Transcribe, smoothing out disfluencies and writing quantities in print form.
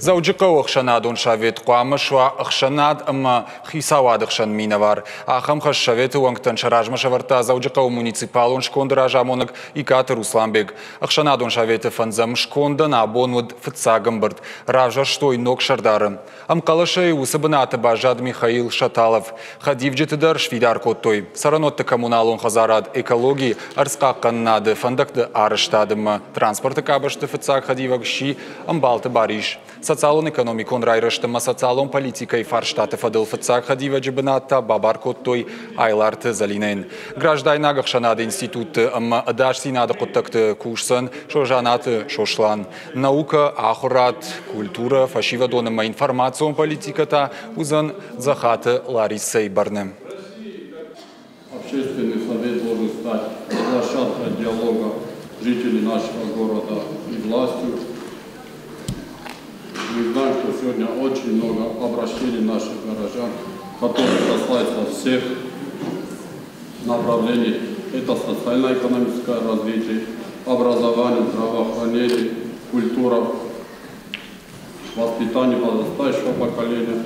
Зауджикау ахшанад он шавет қуамышва ахшанад ама хисавад ахшан минавар. Ахам хаш шавет уангтан шаражма шаварта зауджикау муниципал он шконда ражамонок и катер Русланбек. Ахшанад он шавет фанзам шконда на абонвуд фцагамбард. Ража штой ног шардарым. Амкалашей усабаната бажад Михаил Шаталов. Хадивджетедар швидар коттой. Саранотта коммуналон хазарад экологии арскаккан нады фандакты арыштадым. Транспорта кабашты фцаг хадивагши амбалты бариш. Социалон экономикон райрыштыма социалон политикой фарштаты фадыл фцаг хадиваджибаната бабар коттой айларты залинен. Граждайна гахшанады институты дашсинады коттакты курсын шожанаты шошлан. Наука, ахурат, культура, фашивадоныма информацион политиката узан захаты Ларисей Барнем. Общественный совет должен стать площадкой диалога жителей нашего города и властью. Мы знаем, что сегодня очень много обращений наших горожан, которые касаются всех направлений. Это социально-экономическое развитие, образование, здравоохранение, культура, воспитание подрастающего поколения.